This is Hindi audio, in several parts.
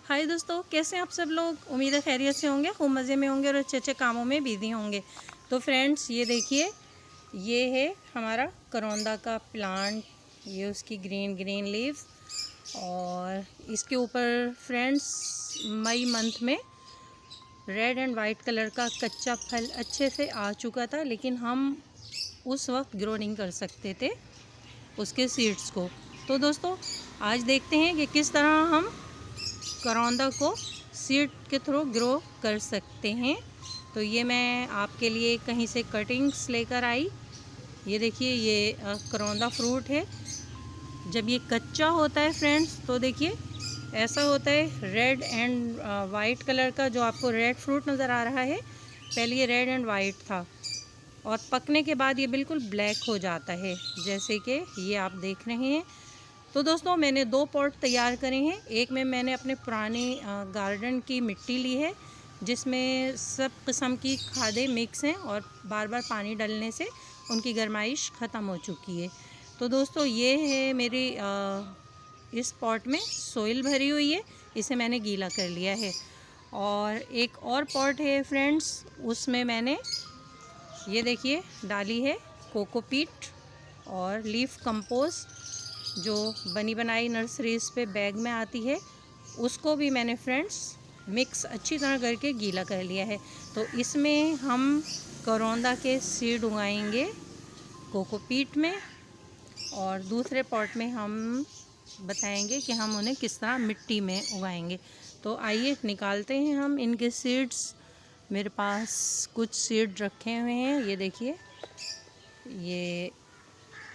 हाय दोस्तों, कैसे हैं आप सब लोग। उम्मीद है खैरियत से होंगे, खूब मज़े में होंगे और अच्छे अच्छे कामों में बिजी होंगे। तो फ्रेंड्स ये देखिए, ये है हमारा करौंदा का प्लांट। ये उसकी ग्रीन ग्रीन लीव्स, और इसके ऊपर फ्रेंड्स मई मंथ में रेड एंड वाइट कलर का कच्चा फल अच्छे से आ चुका था, लेकिन हम उस वक्त ग्रो नहीं कर सकते थे उसके सीड्स को। तो दोस्तों आज देखते हैं कि किस तरह हम करौंदा को सीड के थ्रू ग्रो कर सकते हैं। तो ये मैं आपके लिए कहीं से कटिंग्स लेकर आई। ये देखिए, ये करौंदा फ्रूट है। जब ये कच्चा होता है फ्रेंड्स, तो देखिए ऐसा होता है रेड एंड वाइट कलर का। जो आपको रेड फ्रूट नज़र आ रहा है, पहले ये रेड एंड वाइट था और पकने के बाद ये बिल्कुल ब्लैक हो जाता है, जैसे कि ये आप देख रहे हैं। तो दोस्तों मैंने 2 पॉट तैयार करे हैं। एक में मैंने अपने पुराने गार्डन की मिट्टी ली है, जिसमें सब किस्म की खादें मिक्स हैं और बार बार पानी डालने से उनकी गर्माइश ख़त्म हो चुकी है। तो दोस्तों ये है मेरी इस पॉट में सोइल भरी हुई है, इसे मैंने गीला कर लिया है। और एक और पॉट है फ्रेंड्स, उसमें मैंने ये देखिए डाली है कोकोपीट और लीफ कंपोस्ट, जो बनी बनाई नर्सरीज़ पे बैग में आती है। उसको भी मैंने फ्रेंड्स मिक्स अच्छी तरह करके गीला कर लिया है। तो इसमें हम करौंदा के सीड उगाएंगे कोकोपीट में, और दूसरे पॉट में हम बताएंगे कि हम उन्हें किस तरह मिट्टी में उगाएंगे। तो आइए निकालते हैं हम इनके सीड्स। मेरे पास कुछ सीड रखे हुए हैं, ये देखिए। ये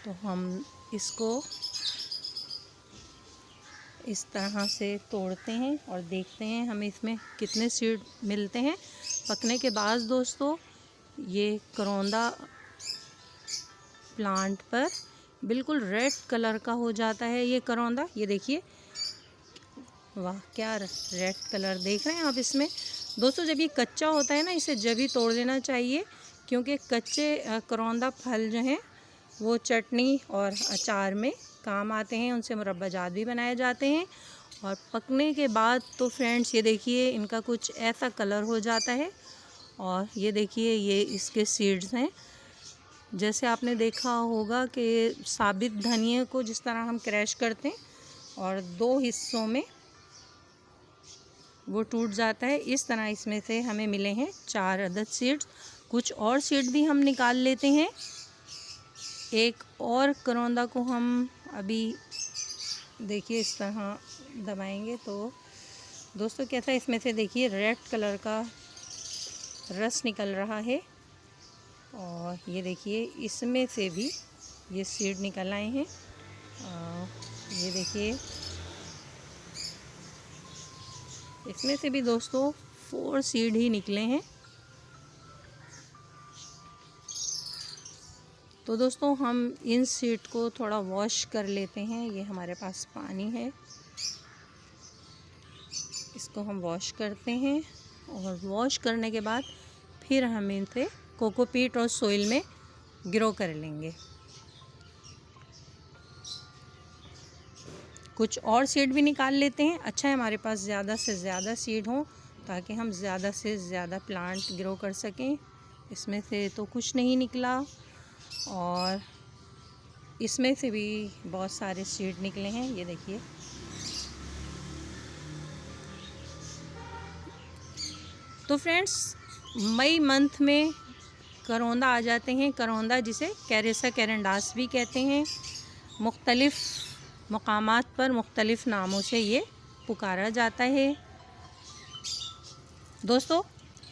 तो हम इसको इस तरह से तोड़ते हैं और देखते हैं हमें इसमें कितने सीड मिलते हैं। पकने के बाद दोस्तों ये करौंदा प्लांट पर बिल्कुल रेड कलर का हो जाता है ये करौंदा। ये देखिए, वाह क्या रेड कलर देख रहे हैं आप इसमें। दोस्तों जब ये कच्चा होता है ना, इसे जब ही तोड़ लेना चाहिए, क्योंकि कच्चे करौंदा फल जो हैं वो चटनी और अचार में काम आते हैं, उनसे मुरब्बा जात भी बनाए जाते हैं। और पकने के बाद तो फ्रेंड्स ये देखिए इनका कुछ ऐसा कलर हो जाता है। और ये देखिए, ये इसके सीड्स हैं। जैसे आपने देखा होगा कि साबित धनिया को जिस तरह हम क्रैश करते हैं और 2 हिस्सों में वो टूट जाता है, इस तरह इसमें से हमें मिले हैं 4 अदद सीड्स। कुछ और सीड भी हम निकाल लेते हैं। एक और करौंदा को हम अभी देखिए इस तरह दबाएंगे तो दोस्तों कैसा इसमें से देखिए रेड कलर का रस निकल रहा है। और ये देखिए इसमें से भी ये सीड निकल आए हैं। ये देखिए इसमें से भी दोस्तों 4 सीड ही निकले हैं। तो दोस्तों हम इन सीड को थोड़ा वॉश कर लेते हैं। ये हमारे पास पानी है, इसको हम वॉश करते हैं और वॉश करने के बाद फिर हम इनसे कोकोपीट और सोइल में ग्रो कर लेंगे। कुछ और सीड भी निकाल लेते हैं। अच्छा है हमारे पास ज़्यादा से ज़्यादा सीड हों, ताकि हम ज़्यादा से ज़्यादा प्लांट ग्रो कर सकें। इसमें से तो कुछ नहीं निकला, और इसमें से भी बहुत सारे सीड निकले हैं। ये देखिए, तो फ्रेंड्स मई मंथ में करौंदा आ जाते हैं। करौंदा जिसे कैरेसा कैरेंडास भी कहते हैं। मुख्तलिफ़ मकामात पर मुख्तलिफ़ नामों से ये पुकारा जाता है। दोस्तों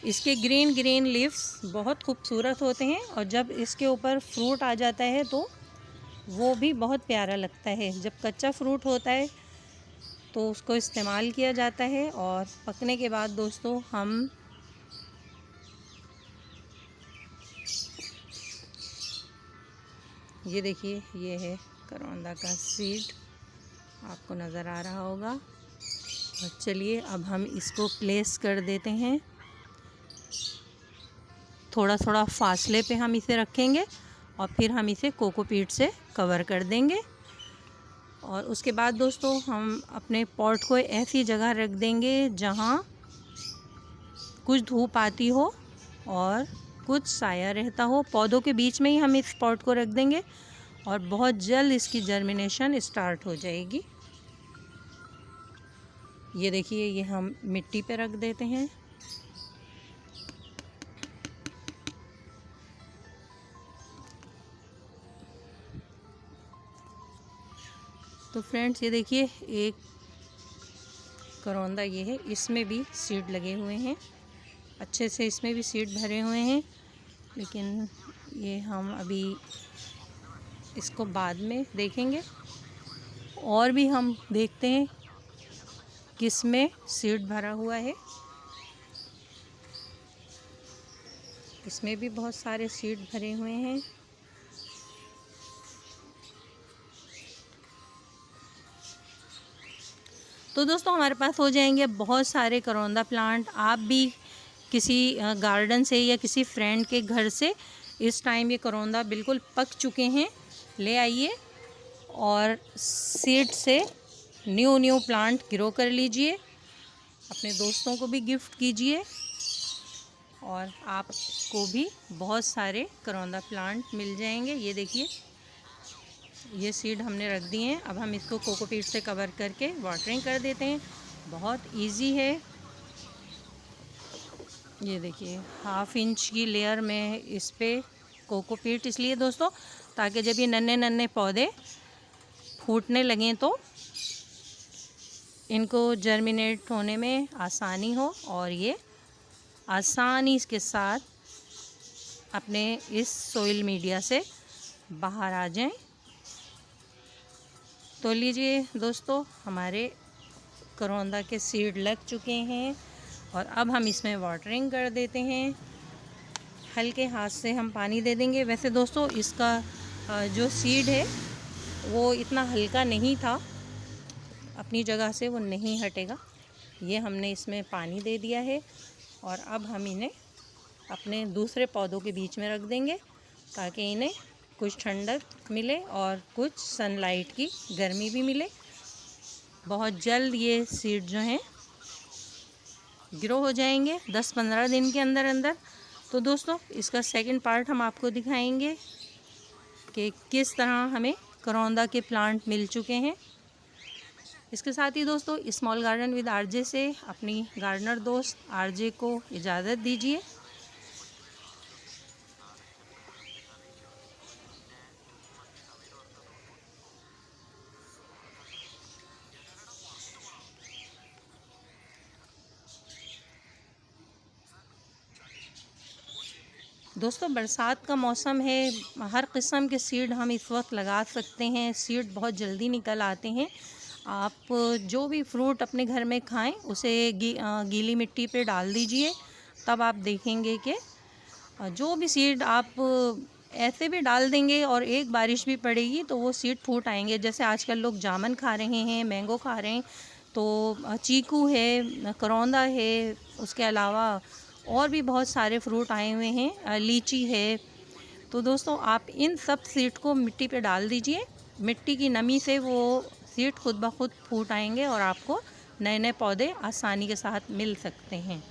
इसके ग्रीन ग्रीन लीव्स बहुत खूबसूरत होते हैं, और जब इसके ऊपर फ्रूट आ जाता है तो वो भी बहुत प्यारा लगता है। जब कच्चा फ्रूट होता है तो उसको इस्तेमाल किया जाता है, और पकने के बाद दोस्तों हम ये देखिए, ये है करौंदा का सीड, आपको नज़र आ रहा होगा। और चलिए अब हम इसको प्लेस कर देते हैं। थोड़ा थोड़ा फासले पे हम इसे रखेंगे और फिर हम इसे कोकोपीट से कवर कर देंगे। और उसके बाद दोस्तों हम अपने पॉट को ऐसी जगह रख देंगे जहाँ कुछ धूप आती हो और कुछ साया रहता हो। पौधों के बीच में ही हम इस पॉट को रख देंगे और बहुत जल्द इसकी जर्मिनेशन स्टार्ट हो जाएगी। ये देखिए, ये हम मिट्टी पे रख देते हैं। तो फ्रेंड्स, ये देखिए एक करौंदा ये है, इसमें भी सीड लगे हुए हैं अच्छे से, इसमें भी सीड भरे हुए हैं, लेकिन ये हम अभी इसको बाद में देखेंगे। और भी हम देखते हैं किसमें सीड भरा हुआ है। इसमें भी बहुत सारे सीड भरे हुए हैं। तो दोस्तों, हमारे पास हो जाएंगे बहुत सारे करौंदा प्लांट। आप भी किसी गार्डन से या किसी फ्रेंड के घर से इस टाइम ये करौंदा बिल्कुल पक चुके हैं ले आइए और सीड से न्यू प्लांट ग्रो कर लीजिए। अपने दोस्तों को भी गिफ्ट कीजिए और आपको भी बहुत सारे करौंदा प्लांट मिल जाएंगे। ये देखिए, ये सीड हमने रख दिए हैं। अब हम इसको कोकोपीट से कवर करके वाटरिंग कर देते हैं। बहुत इजी है। ये देखिए, 1/2 इंच की लेयर में इस पे कोकोपीट इसलिए दोस्तों, ताकि जब ये नन्हे पौधे फूटने लगें तो इनको जर्मिनेट होने में आसानी हो और ये आसानी के साथ अपने इस सोइल मीडिया से बाहर आ जाएं। तो लीजिए दोस्तों, हमारे करौंदा के सीड लग चुके हैं और अब हम इसमें वाटरिंग कर देते हैं। हल्के हाथ से हम पानी दे देंगे। वैसे दोस्तों, इसका जो सीड है वो इतना हल्का नहीं था, अपनी जगह से वो नहीं हटेगा। ये हमने इसमें पानी दे दिया है और अब हम इन्हें अपने दूसरे पौधों के बीच में रख देंगे ताकि इन्हें कुछ ठंडक मिले और कुछ सनलाइट की गर्मी भी मिले। बहुत जल्द ये सीड जो हैं ग्रो हो जाएंगे 10-15 दिन के अंदर अंदर। तो दोस्तों, इसका सेकंड पार्ट हम आपको दिखाएंगे कि किस तरह हमें करौंदा के प्लांट मिल चुके हैं। इसके साथ ही दोस्तों, स्मॉल गार्डन विद आरजे से अपनी गार्डनर दोस्त आरजे को इजाज़त दीजिए। दोस्तों, बरसात का मौसम है, हर किस्म के सीड हम इस वक्त लगा सकते हैं। सीड बहुत जल्दी निकल आते हैं। आप जो भी फ्रूट अपने घर में खाएं उसे गीली मिट्टी पे डाल दीजिए, तब आप देखेंगे कि जो भी सीड आप ऐसे भी डाल देंगे और एक बारिश भी पड़ेगी तो वो सीड फूट आएंगे। जैसे आजकल लोग जामुन खा रहे हैं, मैंगो खा रहे हैं, तो चीकू है, करौंदा है, उसके अलावा और भी बहुत सारे फ्रूट आए हुए हैं, लीची है। तो दोस्तों, आप इन सब सीड को मिट्टी पे डाल दीजिए। मिट्टी की नमी से वो सीड खुद ब खुद फूट आएंगे और आपको नए पौधे आसानी के साथ मिल सकते हैं।